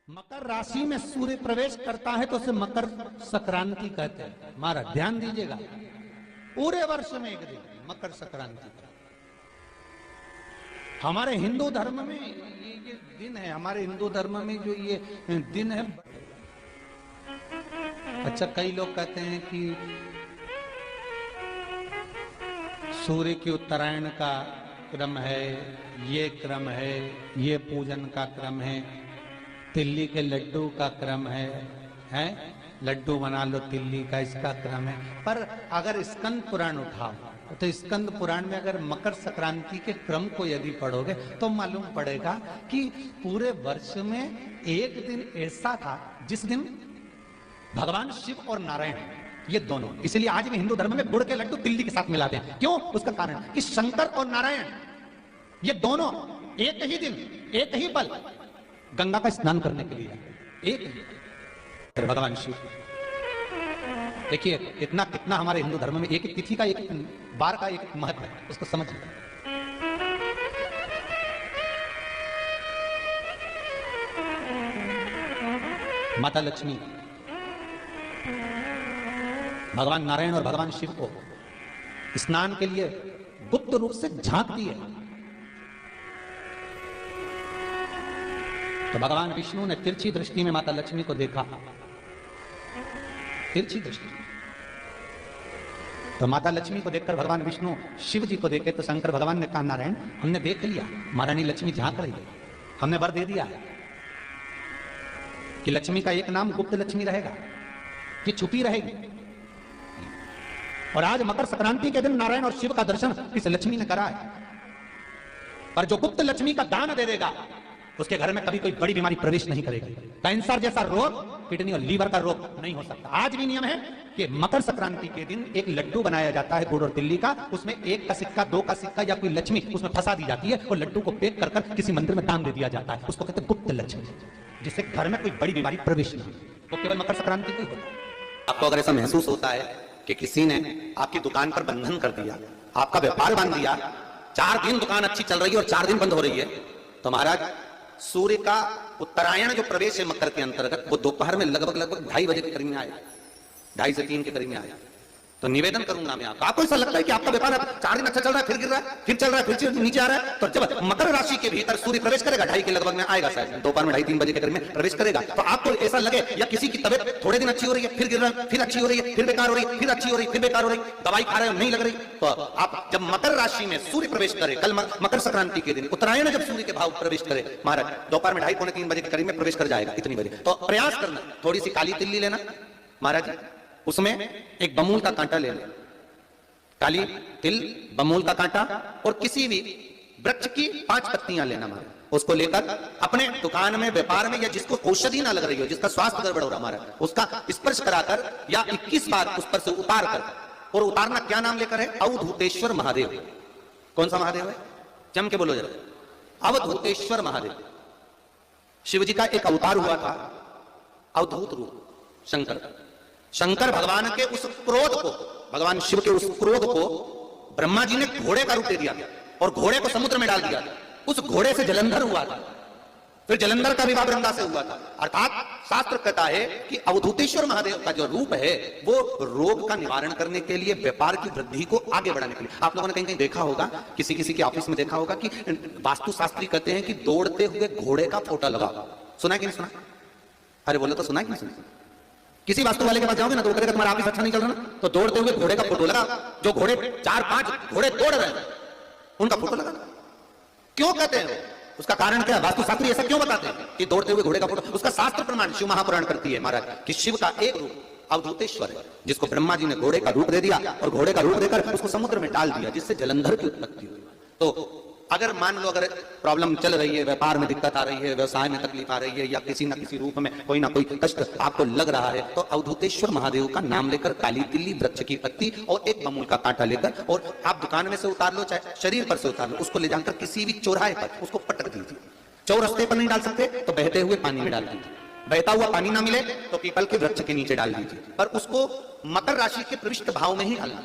मकर राशि में सूर्य प्रवेश करता है तो उसे मकर संक्रांति कहते हैं। हमारा ध्यान दीजिएगा, पूरे वर्ष में एक दिन मकर संक्रांति का। हमारे हिंदू धर्म में ये दिन है, हमारे हिंदू धर्म में जो ये दिन है। अच्छा, कई लोग कहते हैं कि सूर्य की उत्तरायण का क्रम है, ये क्रम है, ये पूजन का क्रम है, तिल्ली के लड्डू का क्रम है, लड्डू बना लो तिल्ली का, इसका क्रम है। पर अगर स्कंद पुराण उठाओ तो स्कंद पुराण में अगर मकर संक्रांति के क्रम को यदि पढ़ोगे तो मालूम पड़ेगा कि पूरे वर्ष में एक दिन ऐसा था जिस दिन भगवान शिव और नारायण, ये दोनों, इसलिए आज भी हिंदू धर्म में गुड़ के लड्डू तिल्ली के साथ मिलाते हैं। क्यों? उसका कारण कि शंकर और नारायण ये दोनों एक ही दिन, एक ही पल गंगा का स्नान करने के लिए, एक ही भगवान शिव। देखिए इतना कितना हमारे हिंदू धर्म में एक एक तिथि का, एक बार का एक महत्व है, उसको समझिए। माता लक्ष्मी भगवान नारायण और भगवान शिव को स्नान के लिए गुप्त रूप से झांकती है। तो भगवान विष्णु ने तिरछी दृष्टि में माता लक्ष्मी को देखा, तिरछी दृष्टि। तो माता लक्ष्मी को देखकर भगवान विष्णु शिव जी को देखे तो शंकर भगवान ने कहा, नारायण हमने देख लिया, महारानी लक्ष्मी झांक रही है, हमने वर दे दिया है कि लक्ष्मी का एक नाम गुप्त लक्ष्मी रहेगा, कि छुपी रहेगी। और आज मकर संक्रांति के दिन नारायण और शिव का दर्शन इस लक्ष्मी ने करा है। पर जो गुप्त लक्ष्मी का दान दे देगा उसके घर में कभी कोई बड़ी बीमारी प्रवेश नहीं करेगी। कैंसर जैसा रोग, किडनी और लीवर का रोग नहीं हो सकता। आज भी नियम है कि मकर संक्रांति के दिन एक लड्डू बनाया जाता है गुड़ और तिल्ली का, उसमें 1 का सिक्का, 2 का सिक्का या कोई लक्ष्मी उसमें फंसा दी जाती है और लड्डू को पैक कर किसी मंदिर में दान दे दिया जाता है। उसको कहते हैं गुप्त लक्ष्मी, जिससे घर में कोई बड़ी बीमारी प्रवेश नहीं, वो केवल मकर संक्रांति को होता है। आपको अगर ऐसा महसूस होता है कि किसी ने आपकी दुकान पर बंधन कर दिया, आपका व्यापार बांध दिया, 4 दिन दुकान अच्छी चल रही है और 4 दिन बंद हो रही है, तो महाराज सूर्य का उत्तरायण जो प्रवेश है मकर के अंतर्गत, वो दोपहर में लगभग 2:30 बजे के करीब में आया, 2:30 से 3 के करीब में आया। तो निवेदन करूंगा मैं आपको ऐसा लगता है कि आपका व्यापार 4 दिन अच्छा चल रहा है, फिर गिर रहा है, फिर चल रहा है, फिर नीचे आ रहा है, तो जब मकर राशि के भीतर सूर्य प्रवेश करेगा 2:30 के लगभग में आएगा, शायद दोपहर में 2:30-3 बजे के करीब में प्रवेश करेगा, तो आपको ऐसा लगे या किसी की तबियत थोड़े दिन अच्छी हो रही है, फिर गिर रहा है, फिर अच्छी हो रही है, फिर बेकार हो रही है, फिर अच्छी हो रही है, फिर बेकार हो रही है, दवाई खा रहे हो नहीं लग रही, तो आप जब मकर राशि में सूर्य प्रवेश करे, कल मकर संक्रांति के दिन उत्तरायण जब सूर्य के भाव प्रवेश करे, महाराज दोपहर में 2:30-3 बजे के करीब में प्रवेश कर जाएगा, इतनी बजे, तो प्रयास करना थोड़ी सी काली तिल्ली लेना महाराज, उसमें एक बमूल का कांटा लेना, काली तिल, बमूल का कांटा और किसी भी वृक्ष की 5 पत्तियां लेना महाराज, उसको लेकर अपने दुकान में, व्यापार में, या जिसको औषधि ना लग रही हो, जिसका स्वास्थ्य गड़बड़ हो रहा महाराज, उसका स्पर्श कराकर या 21 बार उस पर से उतार कर, और उतारना क्या नाम लेकर है? अवधूतेश्वर महादेव। कौन सा महादेव है? जम के बोलो जरा, अवधूतेश्वर महादेव। शिव जी का एक अवतार हुआ था, अवधूत रूप, शंकर भगवान के उस क्रोध को, भगवान शिव के उस क्रोध को ब्रह्मा जी ने घोड़े का रूप दे दिया और घोड़े को समुद्र में डाल दिया। उस घोड़े से जलंधर हुआ था, फिर जलंधर का विवाह गंगा से हुआ था। अर्थात शास्त्र कहता है कि अवधूतेश्वर महादेव का जो रूप है वो रोग का निवारण करने के लिए, व्यापार की वृद्धि को आगे बढ़ाने के लिए। आप लोगों ने कहीं कहीं देखा होगा, किसी किसी के ऑफिस में देखा होगा कि वास्तुशास्त्री कहते हैं कि दौड़ते हुए घोड़े का फोटो लगाओ। सुना कि नहीं सुना? अरे बोलो तो सुना कि नहीं सुना? किसी वास्तु वाले के पास जाओगे ना तो वो कहेगा तुम्हारा ऑफिस अच्छा नहीं चल रहा ना, तो दौड़ते हुए घोड़े का फोटो लगा, जो घोड़े 4-5 घोड़े दौड़ रहे हैं उनका फोटो लगा। क्यों कहते हैं? उसका कारण क्या? वास्तुशास्त्री ऐसा क्यों बताते हैं कि दौड़ते हुए घोड़े का फोटो? उसका शास्त्र प्रमाण शिव महापुराण करती है महाराज कि शिव का एक रूप अवधूतेश्वर है, जिसको ब्रह्मा जी ने घोड़े का रूप दे दिया और घोड़े का रूप देकर उसको समुद्र में डाल दिया, जिससे जलंधर की उत्पत्ति हुई। तो अगर मान लो अगर प्रॉब्लम चल रही है, व्यापार में दिक्कत आ रही है, व्यवसाय में तकलीफ आ रही है, या किसी न किसी रूप में कोई ना कोई कष्ट आपको लग रहा है, तो अवधूतेश्वर महादेव का नाम लेकर काली तिल्ली, वृक्ष की पत्ती और एक बमूल का कांटा लेकर, और आप दुकान में से उतार लो, चाहे शरीर पर से उतार लो, उसको ले जाकर किसी भी चौराहे पर उसको पटक दीजिए। चौरस्ते पर नहीं डाल सकते तो बहते हुए पानी में डाल दीजिए, बहता हुआ पानी ना मिले तो पीपल के वृक्ष के नीचे डाल दीजिए, पर उसको मकर राशि के प्रविष्ट भाव में ही डालना।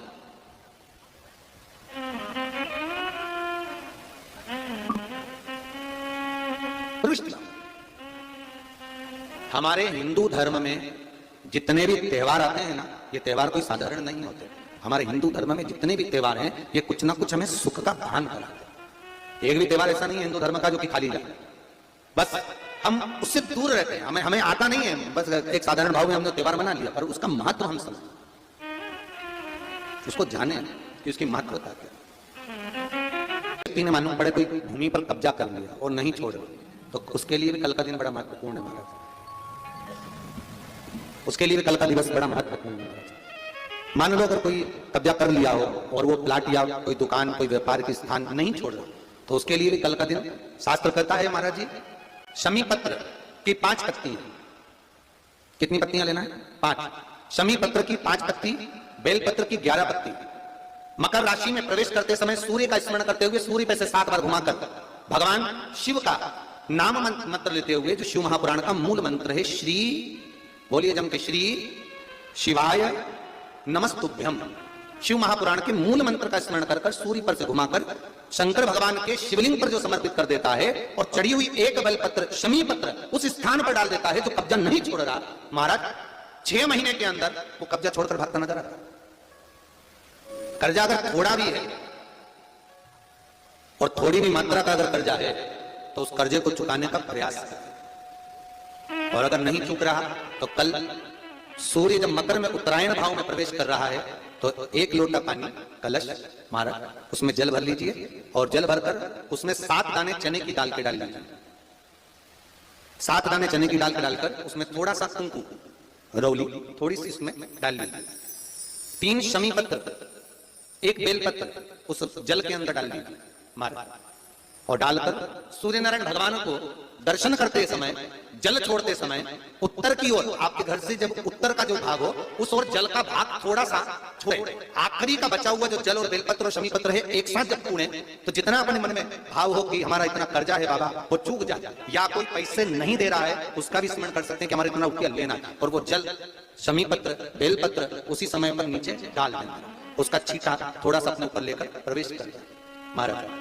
हमारे हिंदू धर्म में जितने भी त्योहार आते हैं ना, ये त्योहार कोई साधारण नहीं होते। हमारे हिंदू धर्म में जितने भी त्योहार हैं ये कुछ ना कुछ हमें सुख का भान कराते हैं। एक भी त्योहार ऐसा नहीं है हिंदू धर्म का जो कि खाली जाए। बस हम उससे दूर रहते हैं, हमें आता नहीं है। बस एक साधारण भाव में हमने त्योहार बना लिया, पर उसका महत्व हम समझें, उसको जाने कि उसकी महत्वता क्या। व्यक्ति ने मालूम पड़े कोई भूमि पर कब्जा कर लिया और नहीं छोड़, तो उसके लिए भी कल का दिन बड़ा महत्वपूर्ण है महाराज। उसके लिए भी कल का दिवस बड़ा महत्वपूर्ण है महाराज। मान लो अगर कोई कब्जा कर लिया हो और वो प्लाट या कोई दुकान, कोई व्यापार की स्थान नहीं छोड़ रहा, तो उसके लिए भी कल का दिन शास्त्र कहता है महाराज जी, शमी पत्र की 5 पत्तियां। कितनी पत्तियां लेना है? 5। शमी पत्र की 5 पत्ती, बेल पत्र की 11 पत्ती। मकर राशि में प्रवेश करते समय सूर्य का स्मरण करते हुए सूर्य पे से 7 बार घुमाकर भगवान शिव का नाम मंत्र लेते हुए, जो शिव महापुराण का मूल मंत्र है, श्री, बोलिए जम के, श्री शिवाय नमस्तुभ्यम। शिव महापुराण के मूल मंत्र का स्मरण कर सूर्य पर से घुमाकर शंकर भगवान के शिवलिंग पर जो समर्पित कर देता है और चढ़ी हुई एक बेलपत्र, शमी पत्र उस स्थान पर डाल देता है जो कब्जा नहीं छोड़ रहा, महाराज 6 महीने के अंदर वो कब्जा छोड़कर भागता नजर आता है। कर्जा अगर थोड़ा भी है और थोड़ी भी मात्रा का अगर कर्जा है तो उस कर्जे को चुकाने का प्रयास करें। और अगर नहीं चुक रहा तो कल सूर्य जब मकर में उत्तरायण भाव में प्रवेश कर रहा है तो 1 लोटा पानी, कलश महाराज, उसमें जल भर लीजिए और जल भरकर उसमें 7 दाने चने की दाल के डाल लीजिए। 7 दाने चने की दाल के डालकर उसमें थोड़ा सा कुंकू, रौली थोड़ी सी उसमें डाल लीजिए। 3 शमी पत्र, 1 बेल पत्र उस जल के अंदर डाल लीजिए महाराज, और डालकर सूर्य नारायण भगवान को दर्शन करते समय, जल छोड़ते समय उत्तर की ओर, आपके घर से जब उत्तर का जो भाग हो उस ओर जल का भाग थोड़ा सा छोड़े। आखिरी का बचा हुआ जो जल और बेलपत्र और शमी पत्र है एक साथ जब पूरे, तो जितना अपने मन में भाव हो कि हमारा इतना कर्जा है बाबा, वो चूक जाए, या कोई पैसे नहीं दे रहा है उसका भी स्मरण कर सकते हैं कि हमारा इतना रुपया लेना है, और वो जल, शमी पत्र, बेलपत्र उसी समय पर नीचे डाल देना, उसका छींटा थोड़ा सा अपने ऊपर लेकर प्रवेश कर महाराज।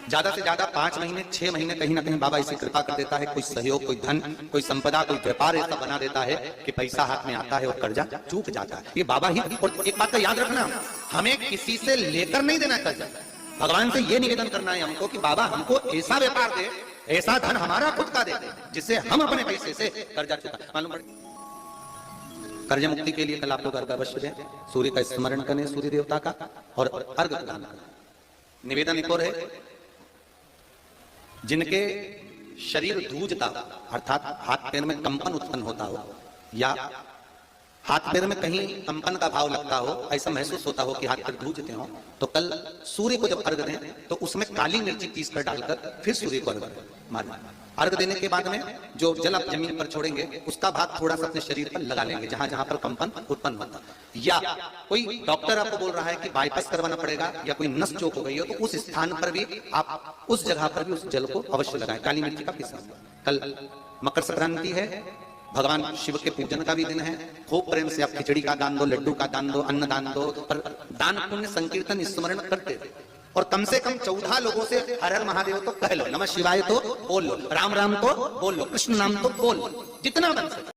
ज्यादा से ज्यादा 5 महीने 6 महीने कहीं ना कहीं बाबा इसी कृपा कर देता है, कोई सहयोग, कोई धन, कोई संपदा, कोई व्यापार ऐसा बना देता है कि पैसा हाथ में आता है और कर्जा चूक जाता है। ये बाबा ही। और एक बात का याद रखना, हमें किसी से लेकर नहीं देना कर्जा। भगवान से ये निवेदन करना है हमको कि बाबा हमको ऐसा व्यापार दे, ऐसा धन हमारा खुद का दे जिससे हम अपने पैसे से कर्जा चुका। मालूम पड़े कर्ज मुक्ति के लिए कल आप लोग अर्घ अवश्य दें, सूर्य का स्मरण करें, सूर्य देवता का, और अर्घ प्रदान करें। निवेदन एक और है, जिनके शरीर धूजता हो, अर्थात हाथ पैर में कंपन उत्पन्न होता हो, या हाथ पैर में कहीं कंपन का भाव लगता हो, ऐसा महसूस होता हो कि हाथ पैर धूजते हो, तो कल सूर्य को जब अर्घ दें तो उसमें काली मिर्ची पीस कर डालकर फिर सूर्य को अर्घ मारना। अर्घ देने के बाद में जो जल आप जमीन पर छोड़ेंगे उसका भाग थोड़ा सा अपने शरीर पर लगा लेंगे जहां जहां पर कंपन उत्पन्न होता। या कोई डॉक्टर आपको बोल रहा है कि बाईपास करवाना पड़ेगा या कोई नस चोक हो गई हो, तो उस स्थान पर भी आप उस जगह पर भी उस जल को अवश्य लगाएं, काली मिर्ची का पीसा। कल मकर संक्रांति है, भगवान शिव के पूजन का भी दिन है। खूब प्रेम से आप खिचड़ी का दान दो, लड्डू का दान दो, अन्न दान दो, पर दान पुण्य संकीर्तन स्मरण करते थे। और कम से कम 14 लोगों से हर हर महादेव तो कह लो, नमः शिवाय तो बोल लो, राम राम तो बोल लो, कृष्ण नाम तो बोल लो, जितना बन सके।